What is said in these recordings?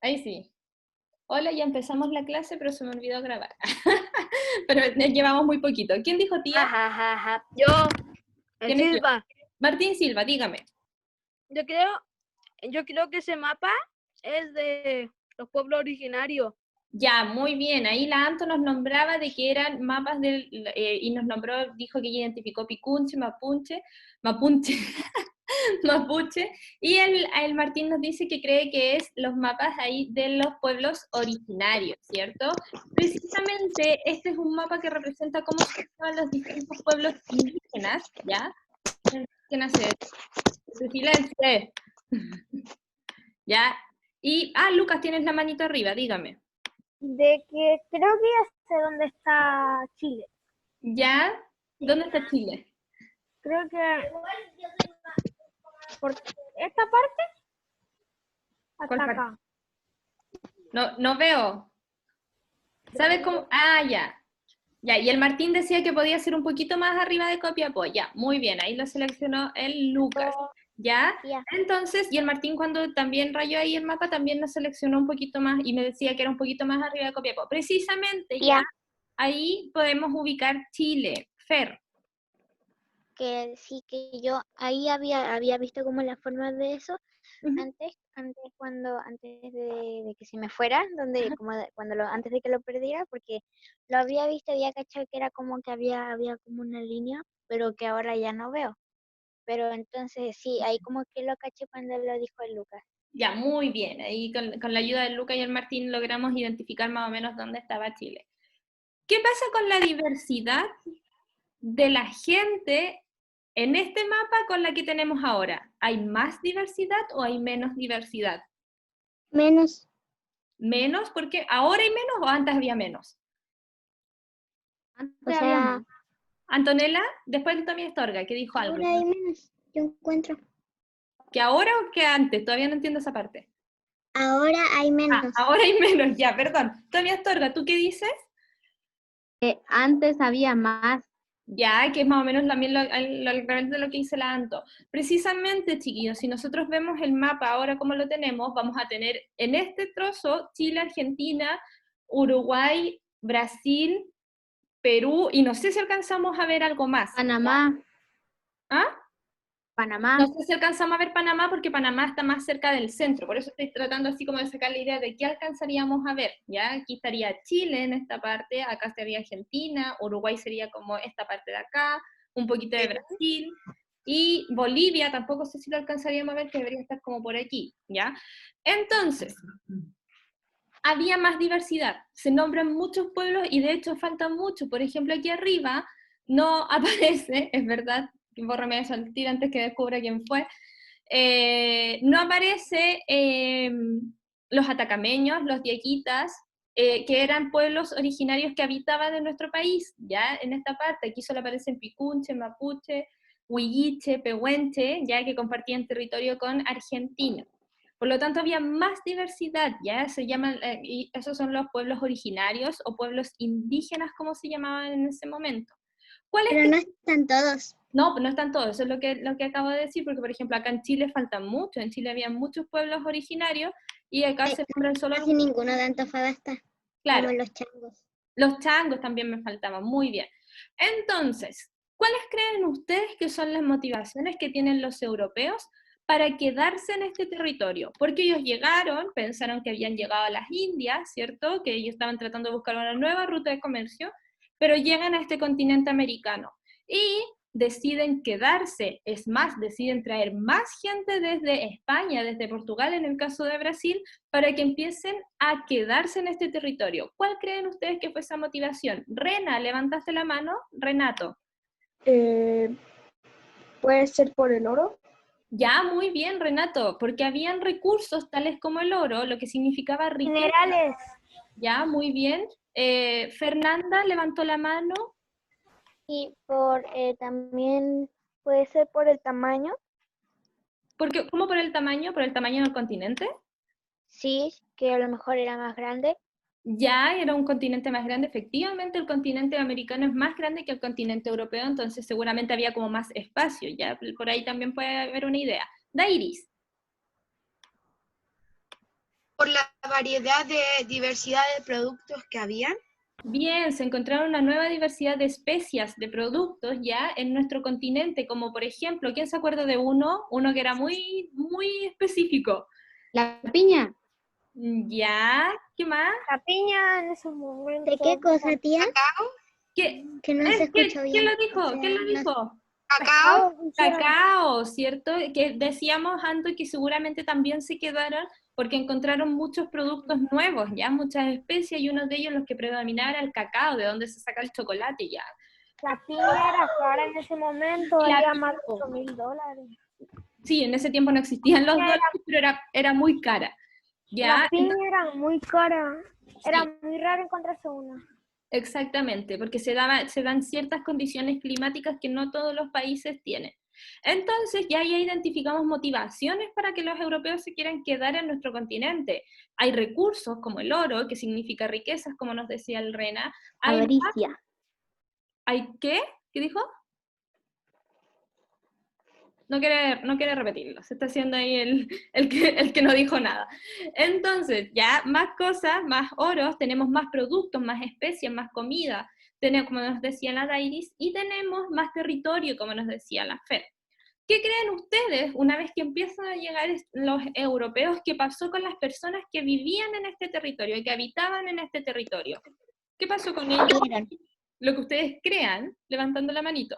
Ahí sí. Hola, ya empezamos la clase, pero se me olvidó grabar. Pero llevamos muy poquito. ¿Quién dijo tía? Jajajaja. Yo, el ¿Quién es yo? Silva. Martín Silva, dígame. Yo creo, yo creo que ese mapa es de los pueblos originarios. Ya, muy bien. Ahí la Anto nos nombraba de que eran mapas y nos nombró, dijo que ella identificó Picunche, Mapunche, Mapuche, y el Martín nos dice que cree que es los mapas ahí de los pueblos originarios, ¿cierto? Precisamente este es un mapa que representa cómo se llaman los distintos pueblos indígenas, ¿ya? Indígenas de silencio, ¿ya? Y, Lucas, tienes la manito arriba, dígame. De que creo que ya sé dónde está Chile. ¿Ya? ¿Dónde está Chile? Creo que por esta parte ¿Cuál hasta parte? acá. No veo. ¿Sabes cómo? Ya. Ya, y el Martín decía que podía ser un poquito más arriba de Copiapó. Ya, muy bien, ahí lo seleccionó el Lucas. ¿Ya? Ya. Entonces, y el Martín cuando también rayó ahí el mapa, también nos seleccionó un poquito más y me decía que era un poquito más arriba de Copiapó. Precisamente ya, ahí podemos ubicar Chile. Fer. Que sí, que yo ahí había visto como la forma de eso Ujú. antes de que se me fuera, antes de que lo perdiera, porque lo había visto, había cachado que era como que había como una línea, pero que ahora ya no veo. Pero entonces sí, ahí como que lo caché cuando lo dijo el Lucas. Ya, muy bien. Ahí con la ayuda de Lucas y el Martín logramos identificar más o menos dónde estaba Chile. ¿Qué pasa con la diversidad de la gente en este mapa con la que tenemos ahora? ¿Hay más diversidad o hay menos diversidad? Menos. ¿Menos? ¿Porque ahora hay menos o antes había menos? O sea, Antonella, después también Astorga, que dijo algo. ahora hay menos, yo encuentro. ¿Que ahora o que antes? Todavía no entiendo esa parte. Ahora hay menos. Ahora hay menos, ya, perdón. Todavía Astorga, ¿tú qué dices? Antes había más. Ya, que es más o menos también de lo que dice la Anto. Precisamente, chiquillos, si nosotros vemos el mapa ahora como lo tenemos, vamos a tener en este trozo Chile, Argentina, Uruguay, Brasil, Perú, y no sé si alcanzamos a ver algo más. Panamá. ¿Ah? Panamá. No sé si alcanzamos a ver Panamá porque Panamá está más cerca del centro, por eso estoy tratando así como de sacar la idea de qué alcanzaríamos a ver, ¿ya? Aquí estaría Chile en esta parte, acá estaría Argentina, Uruguay sería como esta parte de acá, un poquito de Brasil, y Bolivia tampoco sé si lo alcanzaríamos a ver, que debería estar como por aquí, ¿ya? Entonces, había más diversidad, se nombran muchos pueblos y de hecho faltan muchos, por ejemplo aquí arriba no aparece, es verdad, bórrame eso al tiro antes que descubra quién fue, no aparece los atacameños, los diaquitas, que eran pueblos originarios que habitaban en nuestro país, ya en esta parte, aquí solo aparecen Picunche, Mapuche, Huilliche, Pehuenche, ya que compartían territorio con Argentina. Por lo tanto, había más diversidad, ya se llaman, y esos son los pueblos originarios o pueblos indígenas, como se llamaban en ese momento. ¿Cuáles Pero no están todos. No, no están todos, eso es lo que acabo de decir, porque por ejemplo acá en Chile faltan muchos, en Chile había muchos pueblos originarios y acá se nombran solo Casi algunos. ninguno de Antofagasta, Claro, como los changos. los changos también me faltaban, muy bien. Entonces, ¿cuáles creen ustedes que son las motivaciones que tienen los europeos para quedarse en este territorio? Porque ellos llegaron, pensaron que habían llegado a las Indias, ¿cierto? Que ellos estaban tratando de buscar una nueva ruta de comercio, pero llegan a este continente americano y deciden quedarse, es más, deciden traer más gente desde España, desde Portugal, en el caso de Brasil, para que empiecen a quedarse en este territorio. ¿Cuál creen ustedes que fue esa motivación? Rena, levantaste la mano. Renato. Puede ser por el oro. Ya, muy bien, Renato, porque habían recursos tales como el oro, lo que significaba riqueza. Minerales. Ya, muy bien. Fernanda levantó la mano. Y también puede ser por el tamaño. Porque, ¿cómo por el tamaño? ¿Por el tamaño del continente? Sí, que a lo mejor era más grande. Ya era un continente más grande, efectivamente el continente americano es más grande que el continente europeo, entonces seguramente había como más espacio, ya por ahí también puede haber una idea. Dairis. Por la variedad de diversidad de productos que habían? Bien, se encontraron una nueva diversidad de especias, de productos ya en nuestro continente, como por ejemplo, ¿quién se acuerda de uno que era muy, muy específico? La piña. ¿Ya? ¿Qué más? La piña en esos ¿De momentos. qué cosa, tía? ¿Qué, Que no se escucha ¿quién bien. lo dijo? O sea, ¿Quién lo no- dijo? Cacao. Cacao, ¿cierto? Que decíamos antes que seguramente también se quedaron porque encontraron muchos productos nuevos, ya muchas especies, y uno de ellos los que predominaba era el cacao, de donde se saca el chocolate ya. La piña era cara en ese momento, La valía más de piña. $8.000. Sí, en ese tiempo no existían los dólares, pero era muy cara. ¿Ya? Las piñas eran muy caras. Era Sí. muy raro encontrarse una. Exactamente, porque se dan ciertas condiciones climáticas que no todos los países tienen. Entonces ya identificamos motivaciones para que los europeos se quieran quedar en nuestro continente. Hay recursos como el oro, que significa riquezas, como nos decía el Rena. Avaricia. ¿Hay qué? ¿Qué dijo? No quiere repetirlo, se está haciendo ahí el que no dijo nada. Entonces, ya más cosas, más oros, tenemos más productos, más especies, más comida, tenemos, como nos decía la Dairis, y tenemos más territorio, como nos decía la Fer. ¿Qué creen ustedes, una vez que empiezan a llegar los europeos, qué pasó con las personas que vivían en este territorio, que habitaban en este territorio? ¿Qué pasó con ellos? Murieron. Lo que ustedes crean, levantando la manito.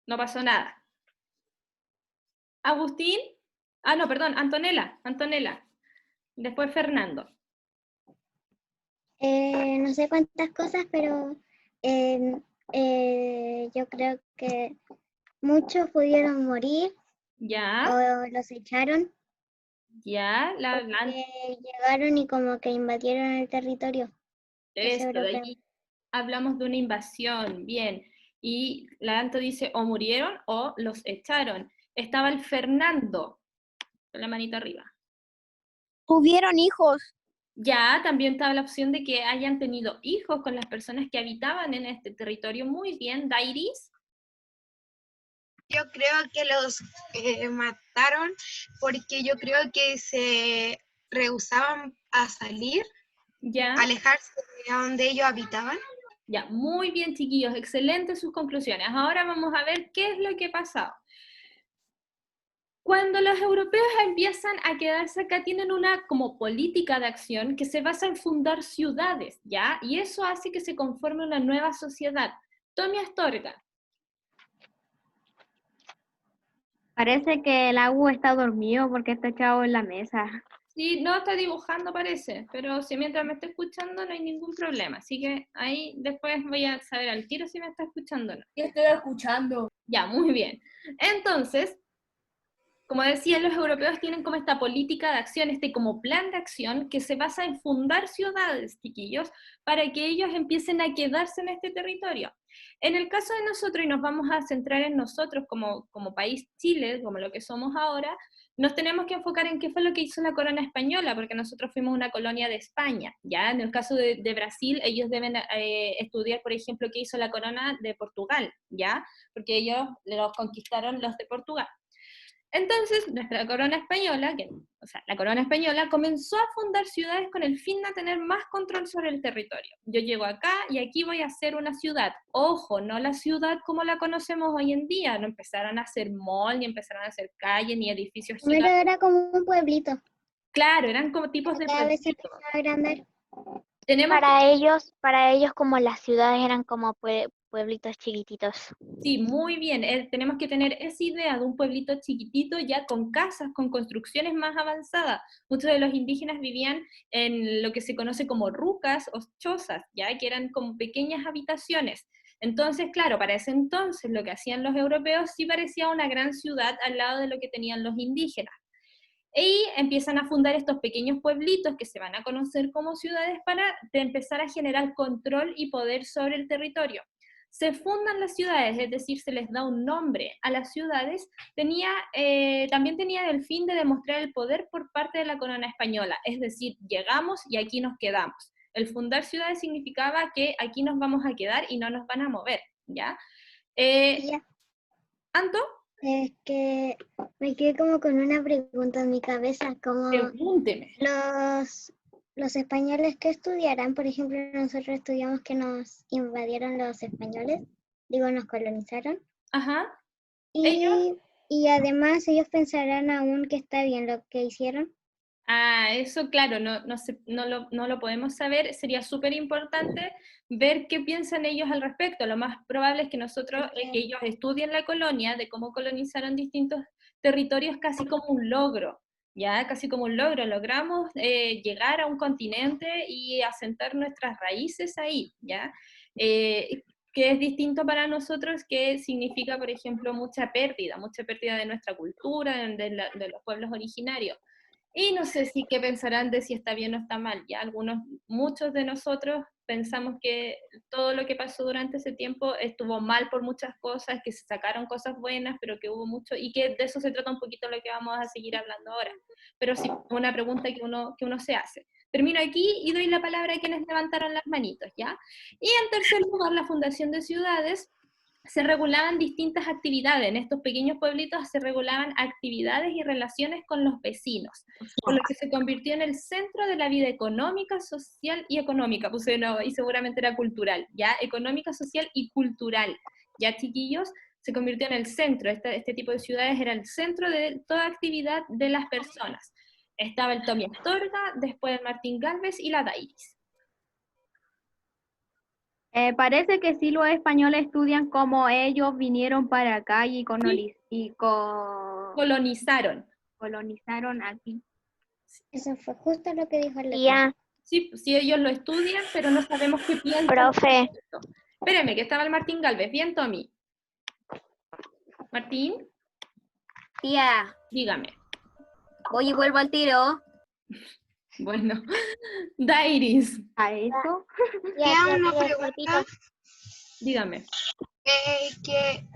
No pasó nada. Agustín, no, perdón, Antonella. Después Fernando. No sé cuántas cosas, pero yo creo que muchos pudieron morir Ya, o los echaron ya, porque llegaron y como que invadieron el territorio. Los esto de europeos. ahí hablamos de una invasión, bien. Y la Anto dice, o murieron o los echaron. Estaba el Fernando, con la manita arriba. Tuvieron hijos. Ya, también estaba la opción de que hayan tenido hijos con las personas que habitaban en este territorio. Muy bien, Dairis. Yo creo que los mataron porque yo creo que se rehusaban a salir, Ya. alejarse de donde ellos habitaban. Ya, muy bien, chiquillos, excelentes sus conclusiones. Ahora vamos a ver qué es lo que ha pasado. Cuando los europeos empiezan a quedarse acá, tienen una como política de acción que se basa en fundar ciudades, ¿ya? Y eso hace que se conforme una nueva sociedad. Tommy Astorga. Parece que el agua está dormido porque está echado en la mesa. Sí, no está dibujando parece, pero si mientras me está escuchando no hay ningún problema. Así que ahí después voy a saber al tiro si me está escuchando o no. Yo estoy escuchando. Ya, muy bien. Entonces, como decía, los europeos tienen como esta política de acción, este como plan de acción que se basa en fundar ciudades, chiquillos, para que ellos empiecen a quedarse en este territorio. En el caso de nosotros, y nos vamos a centrar en nosotros como país Chile, como lo que somos ahora, nos tenemos que enfocar en qué fue lo que hizo la corona española, porque nosotros fuimos una colonia de España, ¿ya? En el caso de Brasil, ellos deben estudiar, por ejemplo, qué hizo la corona de Portugal, ¿ya? Porque ellos los conquistaron los de Portugal. Entonces, nuestra corona española, la corona española comenzó a fundar ciudades con el fin de tener más control sobre el territorio. Yo llego acá y aquí voy a hacer una ciudad. Ojo, no la ciudad como la conocemos hoy en día. No empezaron a hacer mall, ni empezaron a hacer calles, ni edificios Primero gigantes. era como un pueblito. Claro, eran como tipos de Cada vez se pueblitos. empezaba a agrandar. Tenemos Para ellos como las ciudades eran como pueblitos chiquititos. Sí, muy bien. Tenemos que tener esa idea de un pueblito chiquitito ya con casas, con construcciones más avanzadas. Muchos de los indígenas vivían en lo que se conoce como rucas o chozas, ya que eran como pequeñas habitaciones. Entonces, claro, para ese entonces lo que hacían los europeos sí parecía una gran ciudad al lado de lo que tenían los indígenas. Y empiezan a fundar estos pequeños pueblitos que se van a conocer como ciudades para empezar a generar control y poder sobre el territorio. Se fundan las ciudades, es decir, se les da un nombre a las ciudades, también tenía el fin de demostrar el poder por parte de la corona española, es decir, llegamos y aquí nos quedamos. El fundar ciudades significaba que aquí nos vamos a quedar y no nos van a mover, ¿ya? Ya. Anto, Es que me quedé como con una pregunta en mi cabeza, como Pregúnteme. los españoles que estudiarán, por ejemplo, nosotros estudiamos que nos invadieron los españoles, digo, nos colonizaron, Ajá. Ellos. y además ellos pensarán aún que está bien lo que hicieron. Eso claro, no lo podemos saber. Sería súper importante ver qué piensan ellos al respecto. Lo más probable es que que ellos estudien la colonia, de cómo colonizaron distintos territorios casi como un logro, ¿ya? Casi como un logro. Logramos llegar a un continente y asentar nuestras raíces ahí, ¿ya? Que es distinto para nosotros, que significa, por ejemplo, mucha pérdida de nuestra cultura, de los pueblos originarios. Y no sé si qué pensarán de si está bien o está mal. Ya muchos de nosotros pensamos que todo lo que pasó durante ese tiempo estuvo mal por muchas cosas, que se sacaron cosas buenas, pero que hubo mucho, y que de eso se trata un poquito lo que vamos a seguir hablando ahora. Pero sí, una pregunta que uno se hace. Termino aquí y doy la palabra a quienes levantaron las manitos, ¿ya? Y en tercer lugar, la Fundación de Ciudades. Se regulaban distintas actividades, en estos pequeños pueblitos se regulaban actividades y relaciones con los vecinos, por lo que se convirtió en el centro de la vida económica, social y económica, puse no, y seguramente era cultural, ya, económica, social y cultural, ya chiquillos, se convirtió en el centro, este tipo de ciudades era el centro de toda actividad de las personas. Estaba el Tommy Astorga, después el Martín Gálvez y la Dairis. Parece que sí los españoles estudian cómo ellos vinieron para acá y Colonizaron. colonizaron aquí. Eso fue justo lo que dijo el Tía, Sí, ellos lo estudian, pero no sabemos qué piensan. profe, Espérame, que estaba el Martín Gálvez. Bien, Tommy. Martín, Tía, dígame. voy y vuelvo al tiro. Bueno, Dairis, ¿A eso? Ya una pregunta, dígame. que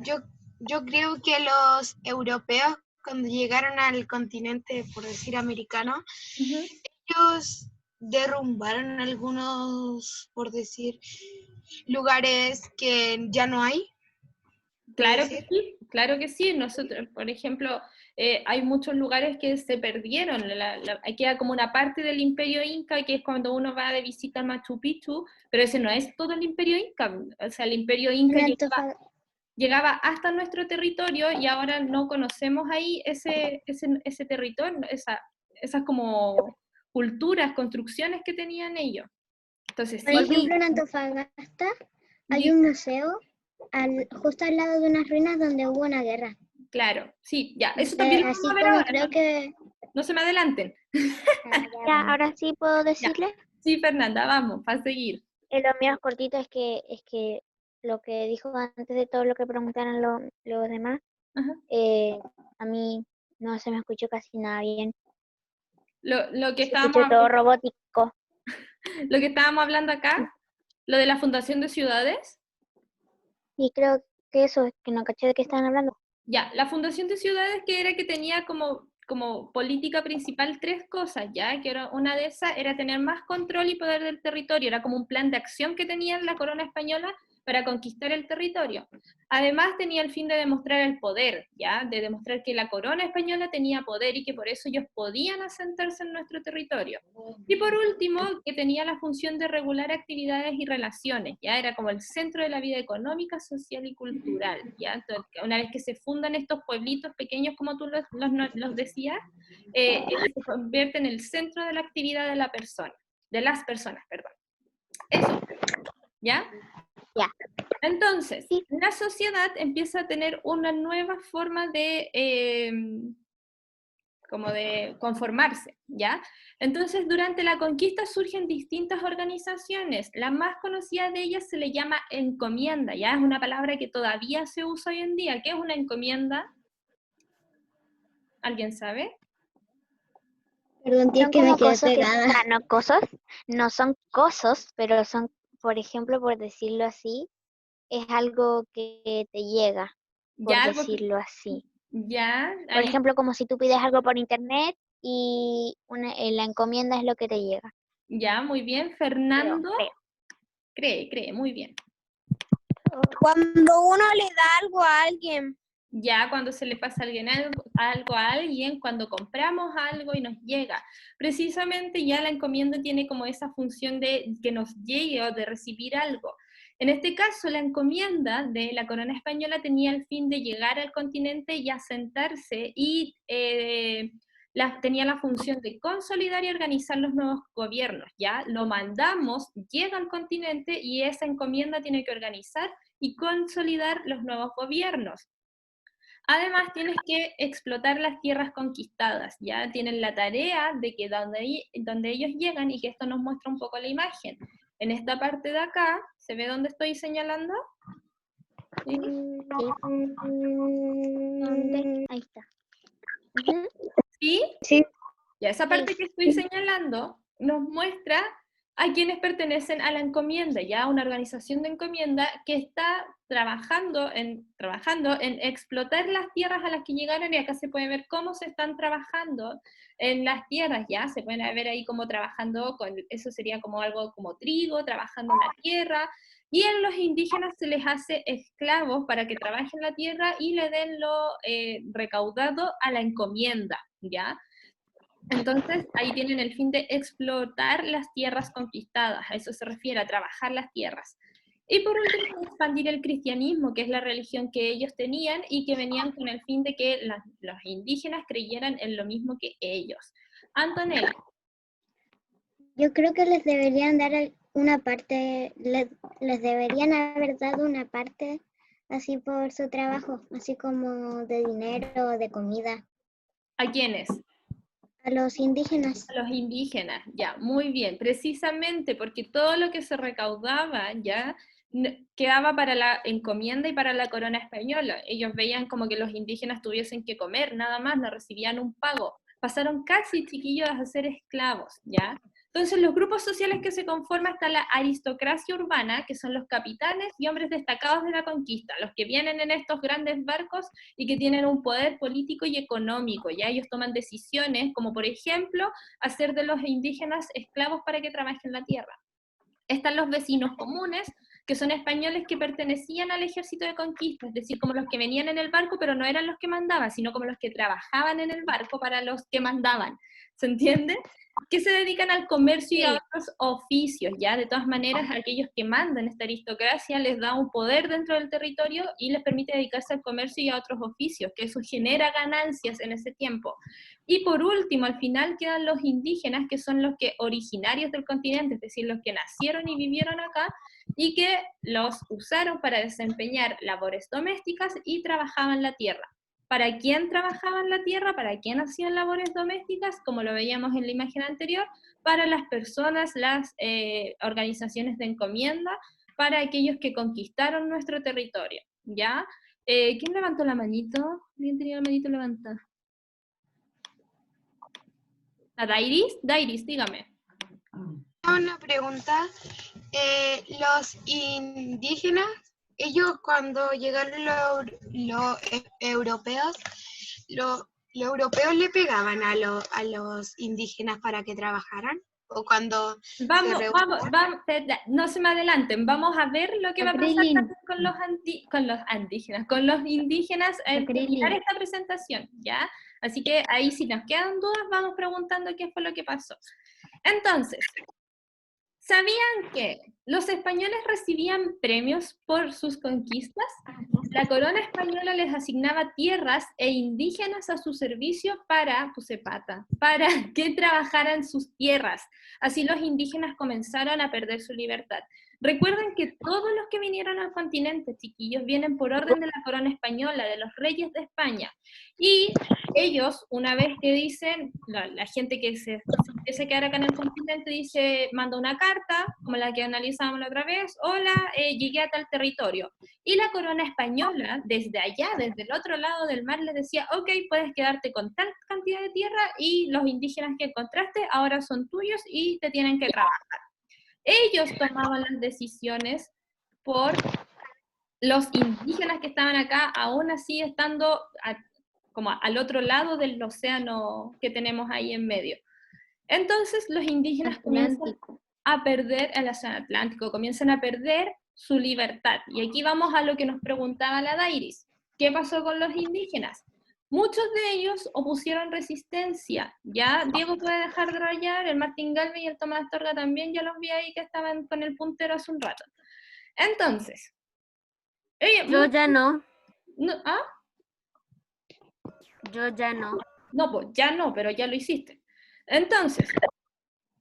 yo creo que los europeos, cuando llegaron al continente, por decir americano, ellos derrumbaron algunos, por decir, lugares que ya no hay. Claro que sí. Nosotros, por ejemplo, hay muchos lugares que se perdieron. Queda como una parte del Imperio Inca, que es cuando uno va de visita a Machu Picchu, pero ese no es todo el Imperio Inca. O sea, el Imperio Inca llegaba hasta nuestro territorio y ahora no conocemos ahí ese territorio, esas como culturas, construcciones que tenían ellos. Entonces, Por ejemplo, en Antofagasta hay un museo justo al lado de unas ruinas donde hubo una guerra. Claro, sí, ya, eso también lo vamos a ver ahora. Creo que... No se me adelanten. ya, ahora sí puedo decirle. Sí, Fernanda, vamos, para seguir. Lo mío cortito es que lo que dijo antes de todo lo que preguntaron los demás, a mí no se me escuchó casi nada bien. Lo que Se escuchó todo robótico. Lo que estábamos hablando acá, lo de la Fundación de Ciudades. Y creo que eso, que no caché de qué estaban hablando. Ya, la Fundación de Ciudades que tenía como política principal 3 cosas, ya, que una de esas era tener más control y poder del territorio, era como un plan de acción que tenía la corona española para conquistar el territorio. Además tenía el fin de demostrar el poder, ya, de demostrar que la corona española tenía poder y que por eso ellos podían asentarse en nuestro territorio. Y por último, que tenía la función de regular actividades y relaciones, ya, era como el centro de la vida económica, social y cultural, ya. Entonces, una vez que se fundan estos pueblitos pequeños, como tú los decías, se convierte en el centro de la actividad de las personas, perdón. Eso, ¿ya? Ya. Entonces, la sociedad empieza a tener una nueva forma como de conformarse, ¿ya? Entonces, durante la conquista surgen distintas organizaciones. La más conocida de ellas se le llama encomienda, ¿ya? Es una palabra que todavía se usa hoy en día. ¿Qué es una encomienda? ¿Alguien sabe? Perdón, tía, que me quedé pegada. No son cosas, pero son, por ejemplo, por decirlo así, es algo que te llega, por decirlo así. Ya. Por ejemplo, como si tú pides algo por internet y la encomienda es lo que te llega. Ya, muy bien. Fernando. Cree, muy bien. Cuando uno le da algo a alguien. ya cuando se le pasa algo a alguien, cuando compramos algo y nos llega. Precisamente ya la encomienda tiene como esa función de que nos llegue o de recibir algo. En este caso, la encomienda de la corona española tenía el fin de llegar al continente y asentarse, y tenía la función de consolidar y organizar los nuevos gobiernos. Ya lo mandamos, llega al continente y esa encomienda tiene que organizar y consolidar los nuevos gobiernos. Además, tienes que explotar las tierras conquistadas, ya tienen la tarea de que donde ellos llegan, y que esto nos muestra un poco la imagen. En esta parte de acá, ¿se ve dónde estoy señalando? ¿Sí? Ahí está. ¿Sí? Sí. Ya, esa parte que estoy señalando nos muestra a quienes pertenecen a la encomienda, ya una organización de encomienda que está trabajando en explotar las tierras a las que llegaron, y acá se puede ver cómo se están trabajando en las tierras, ya se pueden ver ahí como trabajando con, eso sería como algo como trigo, trabajando en la tierra, y en los indígenas se les hace esclavos para que trabajen la tierra y le den lo recaudado a la encomienda, ¿ya? Entonces, ahí tienen el fin de explotar las tierras conquistadas, a eso se refiere, a trabajar las tierras. Y por último, expandir el cristianismo, que es la religión que ellos tenían y que venían con el fin de que los indígenas creyeran en lo mismo que ellos. Antonella. Yo creo que les deberían dar una parte, les deberían haber dado una parte así por su trabajo, así como de dinero, de comida. ¿A quiénes? A los indígenas. A los indígenas, ya, muy bien. Precisamente porque todo lo que se recaudaba ya quedaba para la encomienda y para la corona española. Ellos veían como que los indígenas tuviesen que comer, nada más, no recibían un pago. Pasaron casi, chiquillos, a ser esclavos, ¿ya? Entonces, los grupos sociales que se conforman está la aristocracia urbana, que son los capitanes y hombres destacados de la conquista, los que vienen en estos grandes barcos y que tienen un poder político y económico, ya ellos toman decisiones, como por ejemplo, hacer de los indígenas esclavos para que trabajen la tierra. Están los vecinos comunes, que son españoles que pertenecían al ejército de conquista, es decir, como los que venían en el barco, pero no eran los que mandaban, sino como los que trabajaban en el barco para los que mandaban, ¿se entiende? Que se dedican al comercio y a otros oficios, ya, de todas maneras, aquellos que mandan esta aristocracia les da un poder dentro del territorio y les permite dedicarse al comercio y a otros oficios, que eso genera ganancias en ese tiempo. Y por último, al final quedan los indígenas, que son los que originarios del continente, es decir, los que nacieron y vivieron acá, y que los usaron para desempeñar labores domésticas y trabajaban la tierra. ¿Para quién trabajaban la tierra? ¿Para quién hacían labores domésticas? Como lo veíamos en la imagen anterior, para las personas, las organizaciones de encomienda, para aquellos que conquistaron nuestro territorio, ¿ya? ¿Quién levantó la manito? ¿Quién tenía la manito levantada? ¿A Dairis? Dairis, dígame. Una pregunta. Los indígenas, ellos cuando llegaron los europeos, los europeos le pegaban a los indígenas para que trabajaran, o cuando Vamos, no se me adelanten, vamos a ver lo que va a pasar con los indígenas al terminar esta presentación, ¿ya? Así que ahí si nos quedan dudas, vamos preguntando qué fue lo que pasó. Entonces, ¿sabían que los españoles recibían premios por sus conquistas? La corona española les asignaba tierras e indígenas a su servicio para que trabajaran sus tierras. Así los indígenas comenzaron a perder su libertad. Recuerden que todos los que vinieron al continente, chiquillos, vienen por orden de la corona española, de los reyes de España. Y ellos, una vez que dicen, la gente que se empieza a quedar acá en el continente, manda una carta, como la que analizamos la otra vez: hola, llegué a tal territorio. Y la corona española, desde allá, desde el otro lado del mar, les decía: ok, puedes quedarte con tal cantidad de tierra y los indígenas que encontraste ahora son tuyos y te tienen que trabajar. Ellos tomaban las decisiones por los indígenas que estaban acá, aún así estando como al otro lado del océano que tenemos ahí en medio. Entonces los indígenas comienzan a perder, el océano Atlántico, comienzan a perder su libertad. Y aquí vamos a lo que nos preguntaba la Dairis. ¿qué pasó con los indígenas? Muchos de ellos opusieron resistencia, ¿ya? Diego puede dejar de rayar, el Martín Galvez y el Tomás Astorga también, ya los vi ahí que estaban con el puntero hace un rato. Entonces, Yo ya no. ¿ah? Yo ya no. No, pues ya no, pero ya lo hiciste. Entonces,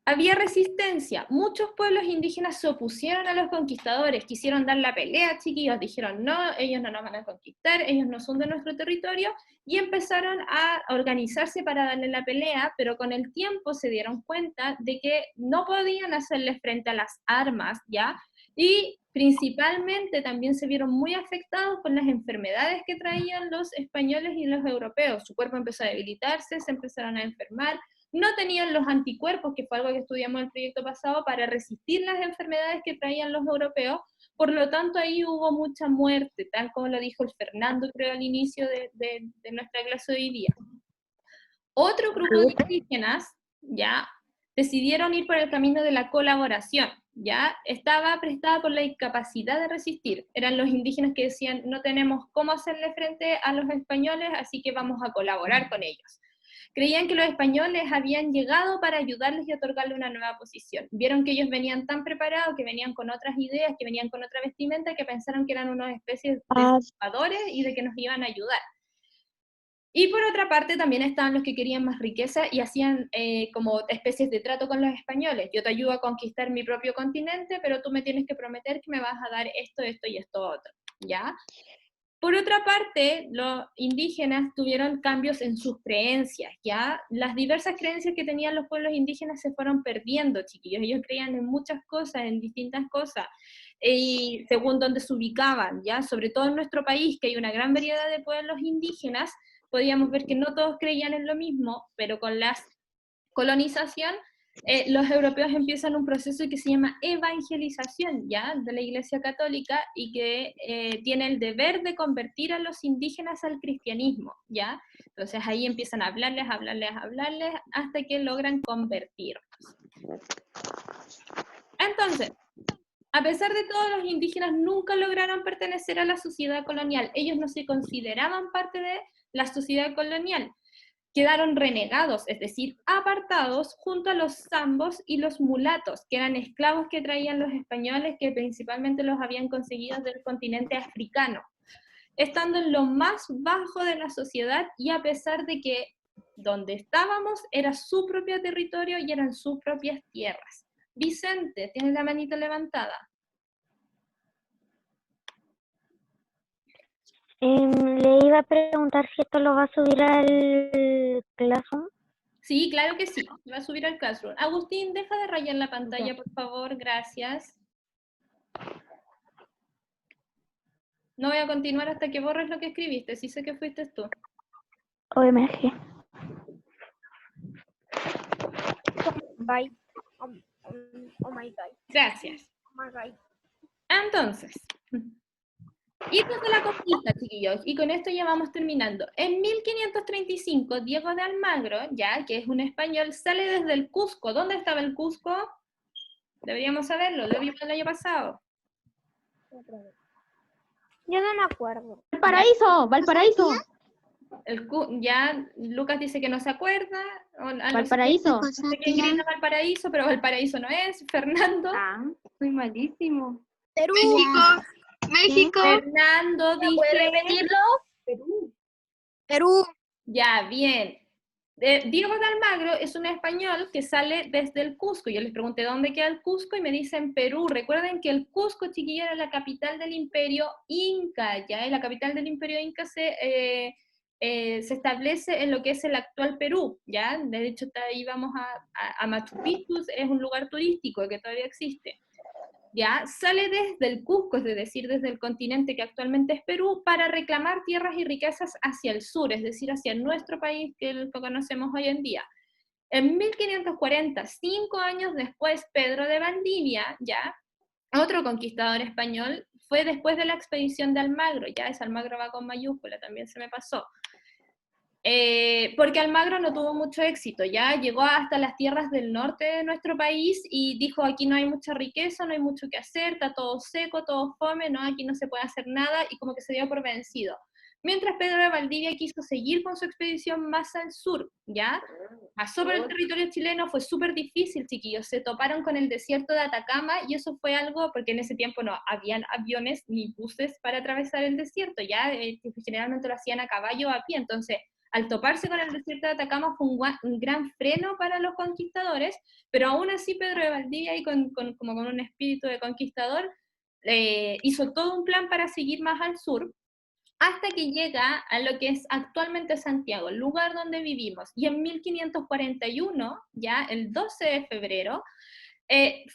había resistencia. Muchos pueblos indígenas se opusieron a los conquistadores, quisieron dar la pelea, chiquillos, dijeron no, ellos no nos van a conquistar, ellos no son de nuestro territorio, y empezaron a organizarse para darle la pelea, pero con el tiempo se dieron cuenta de que no podían hacerle frente a las armas, ¿ya? Y principalmente también se vieron muy afectados con las enfermedades que traían los españoles y los europeos. Su cuerpo empezó a debilitarse, se empezaron a enfermar, no tenían los anticuerpos, que fue algo que estudiamos en el proyecto pasado, para resistir las enfermedades que traían los europeos, por lo tanto ahí hubo mucha muerte, tal como lo dijo el Fernando, creo, al inicio de nuestra clase de hoy día. Otro grupo de indígenas, ya, decidieron ir por el camino de la colaboración, ya, estaba prestada por la incapacidad de resistir, eran los indígenas que decían, no tenemos cómo hacerle frente a los españoles, así que vamos a colaborar con ellos. Creían que los españoles habían llegado para ayudarles y otorgarle una nueva posición. Vieron que ellos venían tan preparados, que venían con otras ideas, que venían con otra vestimenta, que pensaron que eran unas especies de salvadores y de que nos iban a ayudar. Y por otra parte también estaban los que querían más riqueza y hacían como especies de trato con los españoles. Yo te ayudo a conquistar mi propio continente, pero tú me tienes que prometer que me vas a dar esto, esto y esto otro, ¿ya? Por otra parte, los indígenas tuvieron cambios en sus creencias, ¿ya? Las diversas creencias que tenían los pueblos indígenas se fueron perdiendo, chiquillos. Ellos creían en muchas cosas, en distintas cosas, y según donde se ubicaban, ¿ya? Sobre todo en nuestro país, que hay una gran variedad de pueblos indígenas, podíamos ver que no todos creían en lo mismo, pero con la colonización, los europeos empiezan un proceso que se llama evangelización, ¿ya?, de la Iglesia Católica, y que tiene el deber de convertir a los indígenas al cristianismo, ¿ya? Entonces ahí empiezan a hablarles, hasta que logran convertirlos. Entonces, a pesar de todo, los indígenas nunca lograron pertenecer a la sociedad colonial. Ellos no se consideraban parte de la sociedad colonial. Quedaron renegados, es decir, apartados junto a los zambos y los mulatos, que eran esclavos que traían los españoles, que principalmente los habían conseguido del continente africano, estando en lo más bajo de la sociedad, y a pesar de que donde estábamos era su propio territorio y eran sus propias tierras. Vicente, tiene la manita levantada. Le iba a preguntar si esto lo va a subir al Classroom. Sí, claro que sí, va a subir al Classroom. Agustín, deja de rayar la pantalla, por favor, gracias. No voy a continuar hasta que borres lo que escribiste, sí sé que fuiste tú. OMG. Bye. Oh my God. Gracias. Oh my God. Entonces, hitos de la conquista, chiquillos, y con esto ya vamos terminando. En 1535, Diego de Almagro, ya que es un español, sale desde el Cusco. ¿Dónde estaba el Cusco? Deberíamos saberlo, lo vimos el año pasado. Yo no me acuerdo. Valparaíso, Valparaíso. Ya Lucas dice que no se acuerda. Valparaíso. No sé quién grita Valparaíso, pero Valparaíso no es. Fernando. Ah, soy malísimo. Perú. México. Fernando dice... ¿Puedes repetirlo? Perú. Ya, bien. Diego de Almagro es un español que sale desde el Cusco. Yo les pregunté dónde queda el Cusco y me dicen Perú. Recuerden que el Cusco, chiquillos, era la capital del Imperio Inca, ¿ya? Y la capital del Imperio Inca se establece en lo que es el actual Perú, ¿ya? De hecho, ahí vamos a Machu Picchu, es un lugar turístico que todavía existe. ¿Ya? Sale desde el Cusco, es decir, desde el continente que actualmente es Perú, para reclamar tierras y riquezas hacia el sur, es decir, hacia nuestro país que lo conocemos hoy en día. En 1540, 5 años después, Pedro de Valdivia, ¿ya?, otro conquistador español, fue después de la expedición de Almagro, ya ese Almagro va con mayúscula, también se me pasó. Porque Almagro no tuvo mucho éxito, ya llegó hasta las tierras del norte de nuestro país y dijo, aquí no hay mucha riqueza, no hay mucho que hacer, está todo seco, todo fome, no, aquí no se puede hacer nada, y como que se dio por vencido. mientras Pedro de Valdivia quiso seguir con su expedición más al sur, ¿ya? Pasó por el territorio chileno, fue súper difícil, chiquillos, se toparon con el desierto de Atacama, y eso fue algo, porque en ese tiempo no habían aviones ni buses para atravesar el desierto, ya generalmente lo hacían a caballo o a pie, entonces al toparse con el desierto de Atacama fue un gran freno para los conquistadores, pero aún así Pedro de Valdivia, y como con un espíritu de conquistador, hizo todo un plan para seguir más al sur, hasta que llega a lo que es actualmente Santiago, el lugar donde vivimos, y en 1541, ya el 12 de febrero,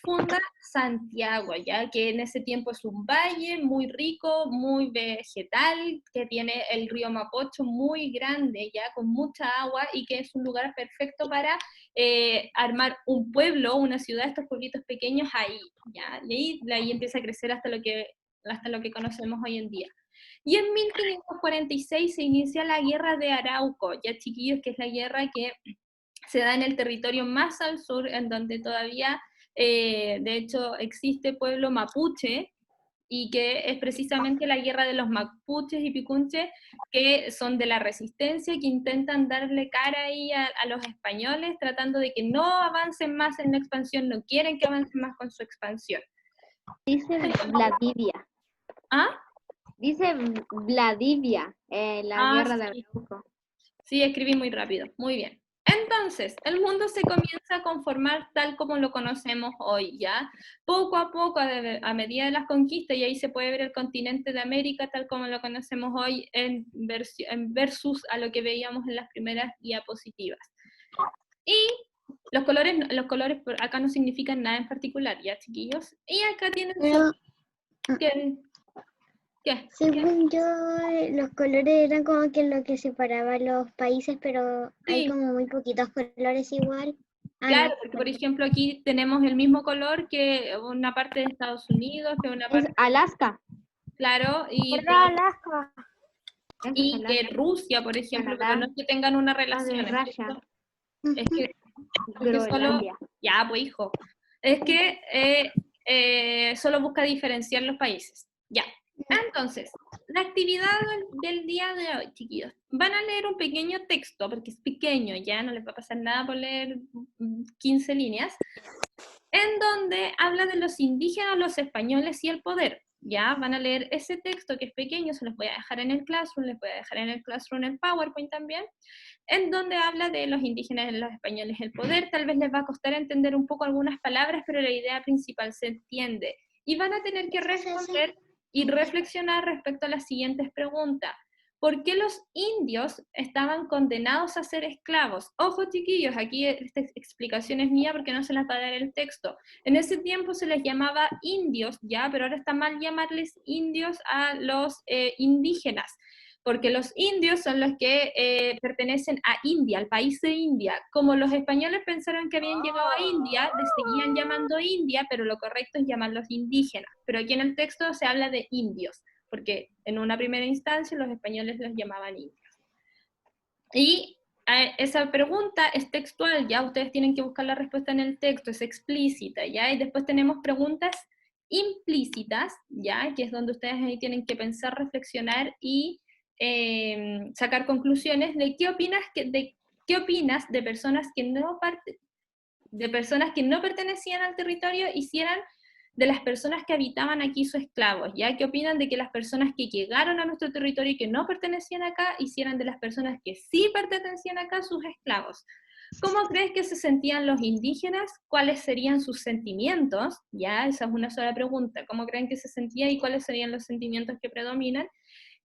funda Santiago, ya que en ese tiempo es un valle muy rico, muy vegetal, que tiene el río Mapocho muy grande, ya con mucha agua, y que es un lugar perfecto para armar un pueblo, una ciudad, estos pueblitos pequeños ahí, ya, y ahí empieza a crecer hasta lo que conocemos hoy en día. Y en 1546 se inicia la Guerra de Arauco, ya chiquillos, que es la guerra que se da en el territorio más al sur, en donde todavía, de hecho, existe pueblo mapuche, y que es precisamente la guerra de los mapuches y picunches, que son de la resistencia, que intentan darle cara ahí a los españoles, tratando de que no avancen más en la expansión, no quieren que avancen más con su expansión. Dice Vladivia. ¿Ah? Dice Vladivia, la guerra de Arauco. Sí, escribí muy rápido, muy bien. Entonces, el mundo se comienza a conformar tal como lo conocemos hoy, ¿ya? Poco a poco, a medida de las conquistas, y ahí se puede ver el continente de América tal como lo conocemos hoy en versus a lo que veíamos en las primeras diapositivas. Y los colores acá no significan nada en particular, ¿ya, chiquillos? Y acá tienen... ¿Qué? Según yo, los colores eran como que lo que separaba los países, pero hay como muy poquitos colores igual. Claro, porque por ejemplo aquí tenemos el mismo color que una parte de Estados Unidos, que una parte... Es Alaska. Claro, y Alaska. Y que Rusia, por ejemplo, pero no es que tengan una relación. Es que solo... Ya, pues hijo. Es que solo busca diferenciar los países. Ya. Entonces, la actividad del día de hoy, chiquillos. Van a leer un pequeño texto, porque es pequeño, ya no les va a pasar nada por leer 15 líneas, en donde habla de los indígenas, los españoles y el poder. Ya van a leer ese texto que es pequeño, se los voy a dejar en el Classroom, les voy a dejar en el Classroom el PowerPoint también, en donde habla de los indígenas, los españoles, el poder. Tal vez les va a costar entender un poco algunas palabras, pero la idea principal se entiende. Y van a tener que responder y reflexionar respecto a las siguientes preguntas. ¿Por qué los indios estaban condenados a ser esclavos? Ojo, chiquillos, aquí esta explicación es mía porque no se las va a dar el texto. En ese tiempo se les llamaba indios, ya, pero ahora está mal llamarles indios a los indígenas, porque los indios son los que pertenecen a India, al país de India. Como los españoles pensaron que habían llegado a India, les seguían llamando India, pero lo correcto es llamarlos indígenas. Pero aquí en el texto se habla de indios, porque en una primera instancia los españoles los llamaban indios. Y esa pregunta es textual, ya ustedes tienen que buscar la respuesta en el texto, es explícita, ya, y después tenemos preguntas implícitas, ya, que es donde ustedes ahí tienen que pensar, reflexionar y sacar conclusiones de qué opinas de personas que no pertenecían al territorio hicieran de las personas que habitaban aquí sus esclavos, ¿ya? ¿Qué opinan de que las personas que llegaron a nuestro territorio y que no pertenecían acá hicieran de las personas que sí pertenecían acá sus esclavos? ¿Cómo crees que se sentían los indígenas? ¿Cuáles serían sus sentimientos? Ya, esa es una sola pregunta. ¿Cómo creen que se sentía y cuáles serían los sentimientos que predominan?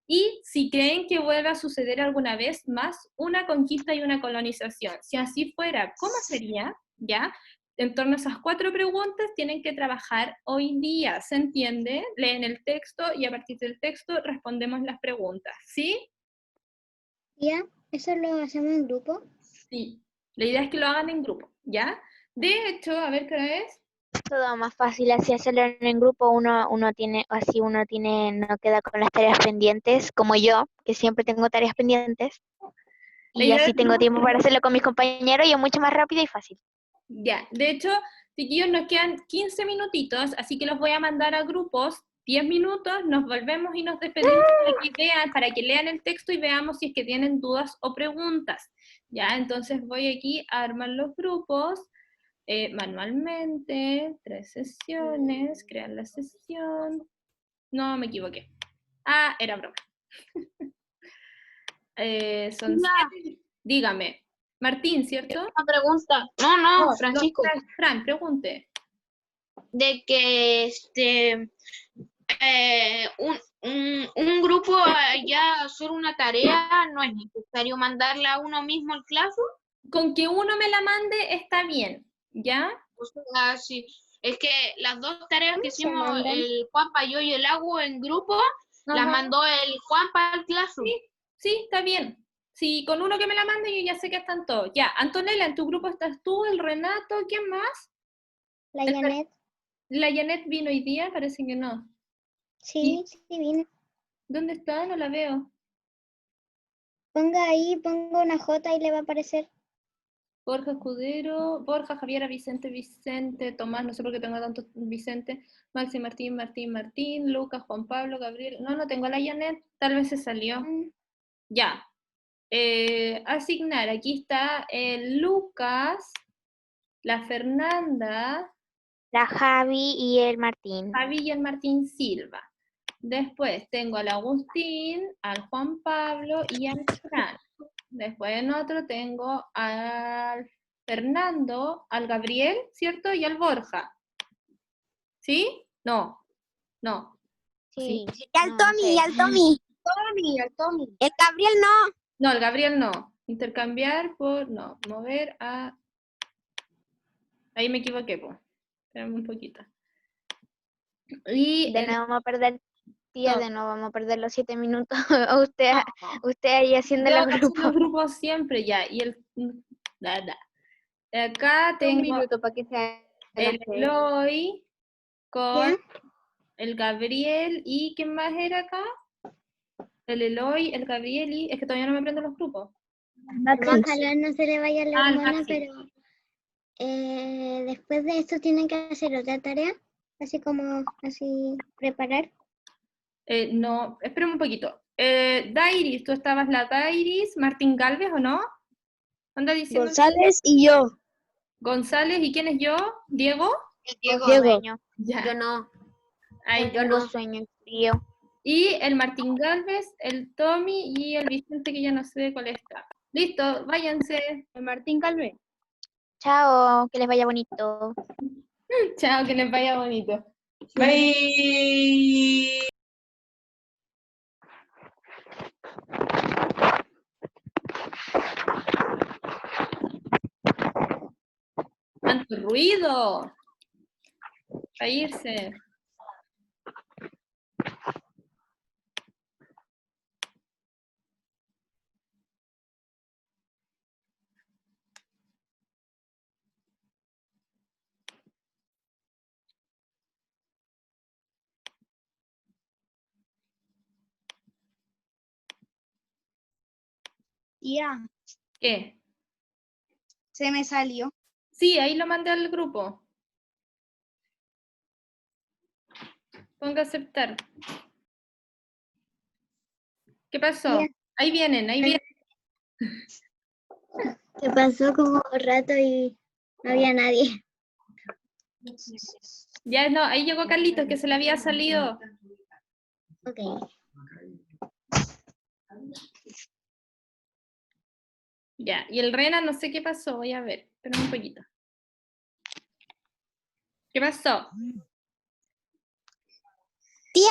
Y si creen que vuelva a suceder alguna vez más una conquista y una colonización. Si así fuera, ¿cómo sería? ¿Ya? En torno a esas 4 preguntas tienen que trabajar hoy día, ¿se entiende? Leen el texto y a partir del texto respondemos las preguntas, ¿sí? ¿Ya? ¿Eso lo hacemos en grupo? Sí, la idea es que lo hagan en grupo, ¿ya? De hecho, a ver qué hora es. Todo más fácil así hacerlo en grupo, uno no queda con las tareas pendientes, como yo, que siempre tengo tareas pendientes, y así tengo tiempo para hacerlo con mis compañeros y es mucho más rápido y fácil. Ya, de hecho, chiquillos, nos quedan 15 minutitos, así que los voy a mandar a grupos 10 minutos, nos volvemos y nos despedimos para que lean el texto y veamos si es que tienen dudas o preguntas. Ya, entonces voy aquí a armar los grupos manualmente, 3 sesiones, crear la sesión. No, me equivoqué. Ah, era broma. Son 7. Dígame. Martín, ¿cierto? Una pregunta. No, Francisco. Fran, pregunte. De que un grupo ya hacer una tarea, ¿no es necesario mandarla a uno mismo al Classroom? Con que uno me la mande está bien, ¿ya? O sea, sí. Es que las 2 tareas que se hicimos, mandan? el Juanpa, yo y el Agu en grupo, las Ajá. mandó el Juanpa al Classroom. Sí, está bien. Sí, con uno que me la mande yo ya sé que están todos. Ya, Antonella, en tu grupo estás tú, el Renato, ¿quién más? La Janet. ¿La Janet vino hoy día? Parece que no. Sí, sí vine. ¿Dónde está? No la veo. Ponga una J y le va a aparecer. Borja Escudero, Borja, Javiera, Vicente, Tomás, no sé por qué tengo tantos Vicente, Maxi, Martín, Lucas, Juan Pablo, Gabriel. No tengo a la Janet, tal vez se salió. Ya. Asignar, aquí está el Lucas, la Fernanda, La Javi y el Martín. Javi y el Martín Silva. Después tengo al Agustín, al Juan Pablo y al Fran. Después en otro tengo al Fernando, al Gabriel, ¿cierto? Y al Borja. ¿Sí? No. Sí. Y al Tommy, y al Tommy. Al Tommy. El Gabriel no. No, el Gabriel no. Intercambiar por, no, mover a... Ahí me equivoqué, pues. Espérame un poquito. Y De nuevo vamos a perder, tía, No. de nuevo vamos a perder los 7 minutos. usted ahí haciendo yo los hago grupos. los grupos siempre ya. Y el... Acá Un tengo minuto para que sea el Eloy con el Gabriel y ¿quién más era acá? El Eloy, el Gabriel y... Es que todavía no me aprendo los grupos. Ojalá no se le vaya la el hermana, Maxi. pero después de esto tienen que hacer otra tarea, así preparar. No, espérame un poquito. Dairis, ¿tú estabas la Dairis? ¿Martín Galvez o no? Anda diciendo González y yo. González, ¿y quién es yo? ¿Diego? Diego. Sueño. Ya. Yo no. Ahí Yo Tengo no. sueño y frío. Y el Martín Galvez, el Tommy y el Vicente, que ya no sé cuál está. Listo, váyanse. El Martín Calvé. Chao, que les vaya bonito. Chao, que les vaya bonito. Bye. ¡Tanto ruido! A irse. Tía, ¿Qué? se me salió. Sí, ahí lo mandé al grupo. Ponga a aceptar. ¿Qué pasó? Bien. Ahí vienen, ahí vienen. Se pasó como un rato y no había nadie. Ya no, ahí llegó Carlitos, que se le había salido. Ok. Ya, y el Rena no sé qué pasó, voy a ver, espera un poquito. ¿Qué pasó? Tía,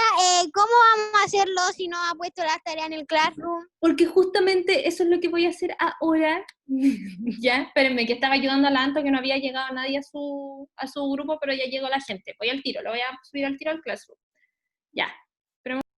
¿cómo vamos a hacerlo si no ha puesto las tareas en el Classroom? Porque justamente eso es lo que voy a hacer ahora. Ya, espérenme, que estaba ayudando a la Anto, que no había llegado nadie a su grupo, pero ya llegó la gente. Voy al tiro, lo voy a subir al tiro al Classroom. Ya,